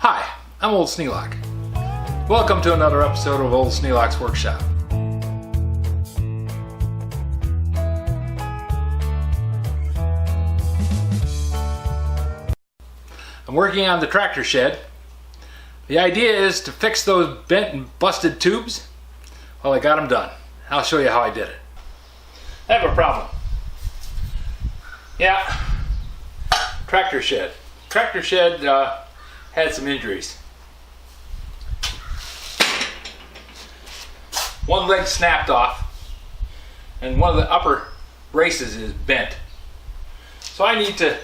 Hi, I'm Old Sneelock. Welcome to another episode of Old Sneelock's Workshop. I'm working on the tractor shed. The idea is to fix those bent and busted tubes. Well, I got them done. I'll show you how I did it. I have a problem. Yeah, tractor shed. Tractor shed had some injuries. One leg snapped off and one of the upper braces is bent. So I need to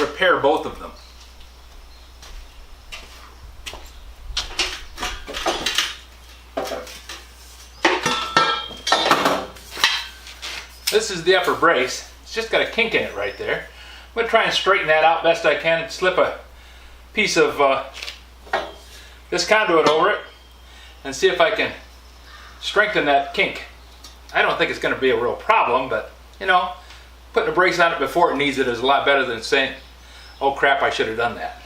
repair both of them. This is the upper brace. It's just got a kink in it right there. I'm going to try and straighten that out best I can and slip a piece of this conduit over it and see if I can strengthen that kink. I don't think it's going to be a real problem, but you know, putting a brace on it before it needs it is a lot better than saying, oh crap, I should have done that.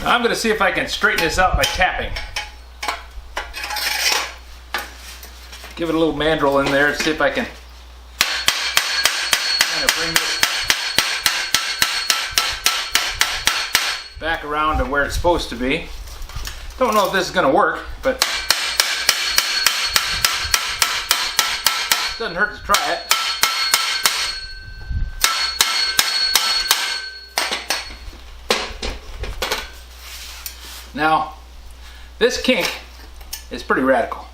Now I'm going to see if I can straighten this out by tapping. Give it a little mandrel in there, see if I can kind of bring this back around to where it's supposed to be. Don't know if this is going to work, but it doesn't hurt to try it. Now, this kink is pretty radical,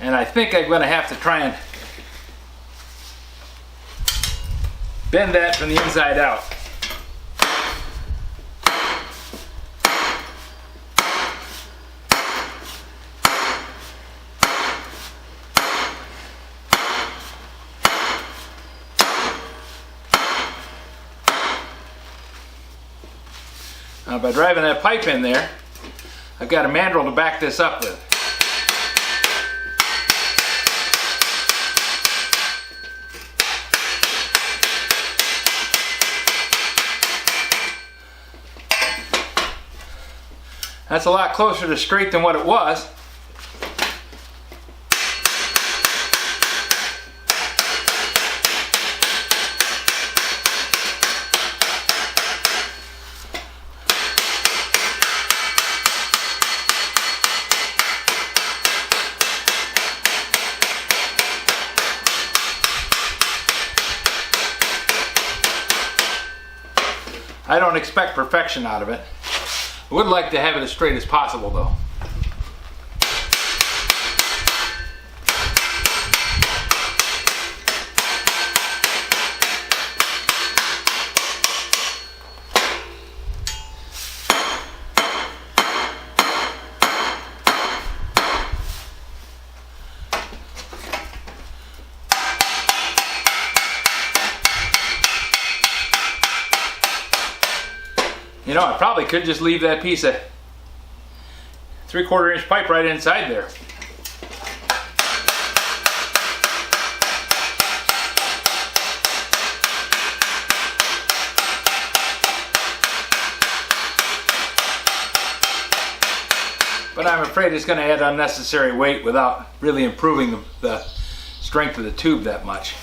and I think I'm going to have to try and bend that from the inside out. Now by driving that pipe in there, I've got a mandrel to back this up with. That's a lot closer to straight than what it was. I don't expect perfection out of it. I would like to have it as straight as possible though. You know, I probably could just leave that piece of 3/4 inch pipe right inside there. But I'm afraid it's going to add unnecessary weight without really improving the strength of the tube that much.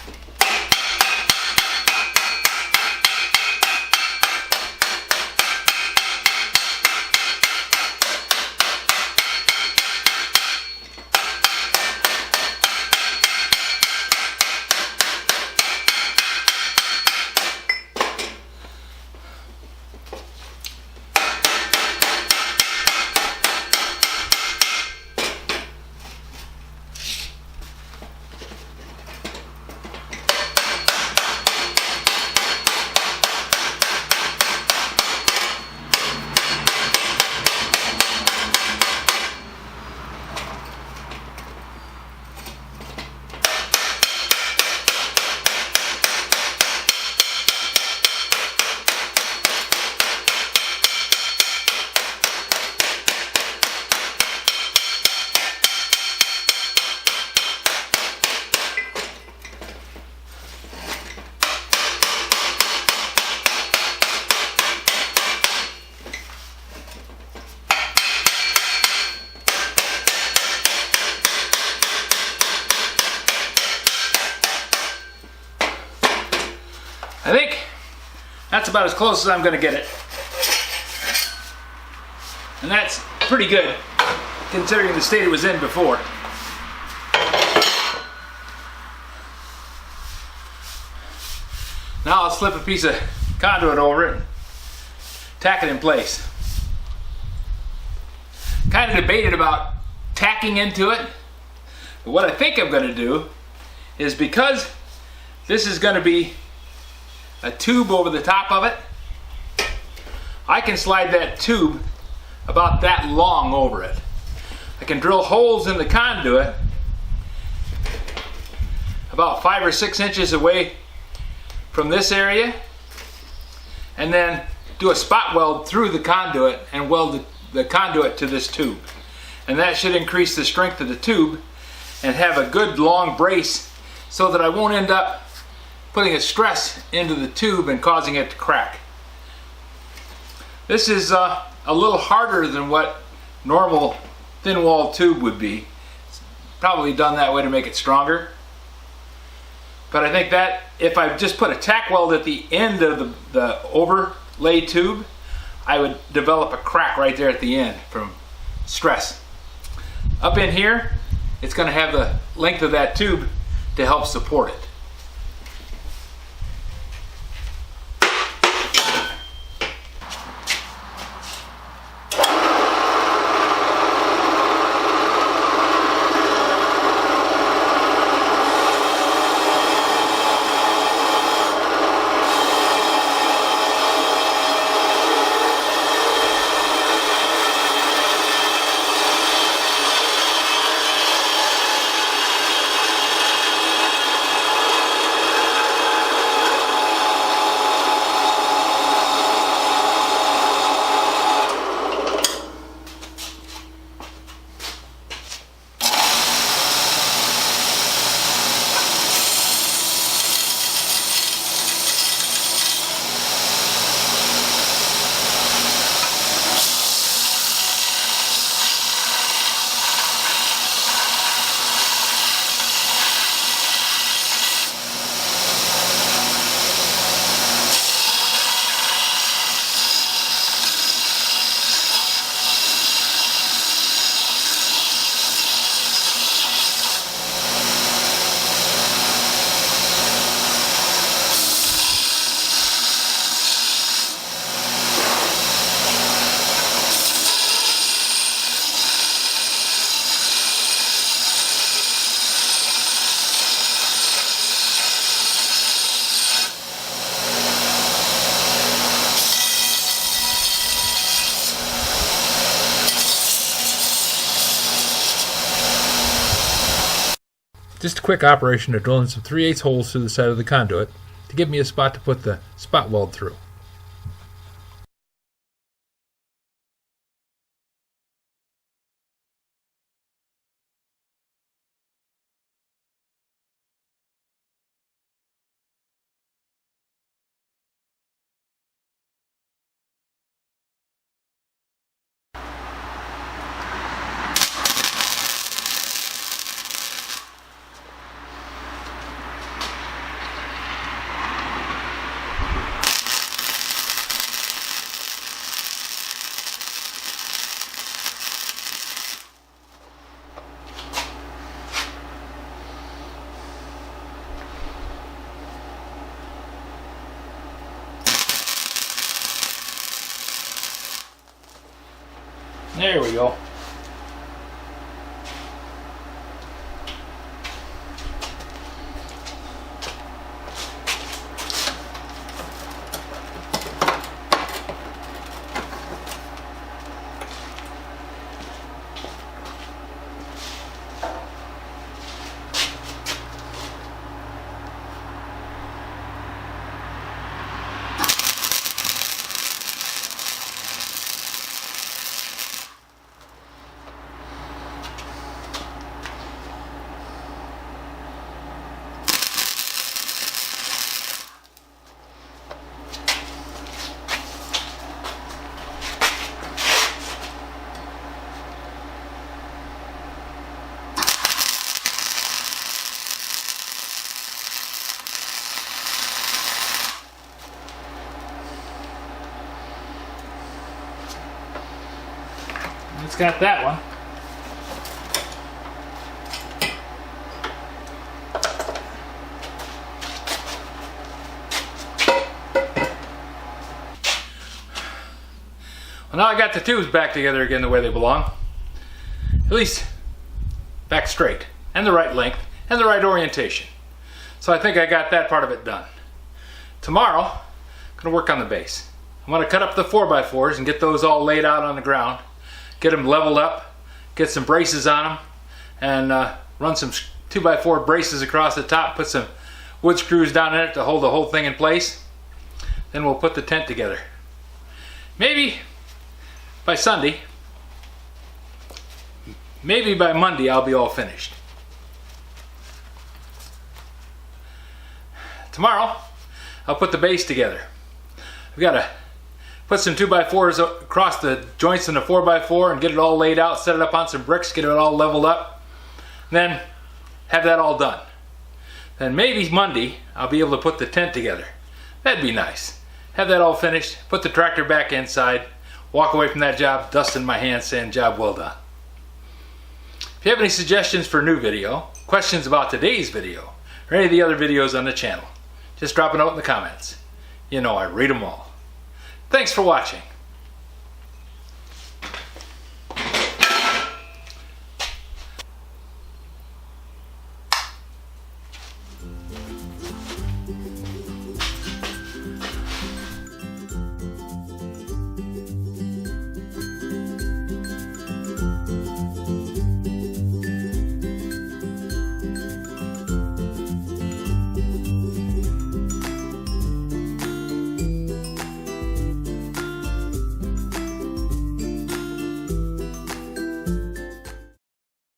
That's about as close as I'm going to get it. And that's pretty good considering the state it was in before. Now I'll slip a piece of conduit over it and tack it in place. Kind of debated about tacking into it, but what I think I'm going to do is, because this is going to be a tube over the top of it, I can slide that tube about that long over it. I can drill holes in the conduit about 5 or 6 inches away from this area, and then do a spot weld through the conduit and weld the conduit to this tube. And that should increase the strength of the tube and have a good long brace so that I won't end up putting a stress into the tube and causing it to crack. This is a little harder than what normal thin wall tube would be. It's probably done that way to make it stronger. But I think that if I just put a tack weld at the end of the overlay tube, I would develop a crack right there at the end from stress. Up in here, it's going to have the length of that tube to help support it. Just a quick operation of drilling some 3/8 holes through the side of the conduit to give me a spot to put the spot weld through. There we go. It's got that one. Well, now I got the tubes back together again the way they belong. At least back straight, and the right length, and the right orientation. So I think I got that part of it done. Tomorrow, I'm going to work on the base. I'm going to cut up the 4x4s and get those all laid out on the ground, get them leveled up, get some braces on them, and run some 2x4 braces across the top, put some wood screws down in it to hold the whole thing in place. Then we'll put the tent together. Maybe by Sunday, maybe by Monday, I'll be all finished. Tomorrow, I'll put the base together. I've got to put some 2x4s across the joints in the 4x4 and get it all laid out, set it up on some bricks, get it all leveled up, then have that all done. Then maybe Monday, I'll be able to put the tent together. That'd be nice. Have that all finished, put the tractor back inside, walk away from that job, dust in my hands saying job well done. If you have any suggestions for a new video, questions about today's video, or any of the other videos on the channel, just drop a note in the comments. You know I read them all. Thanks for watching.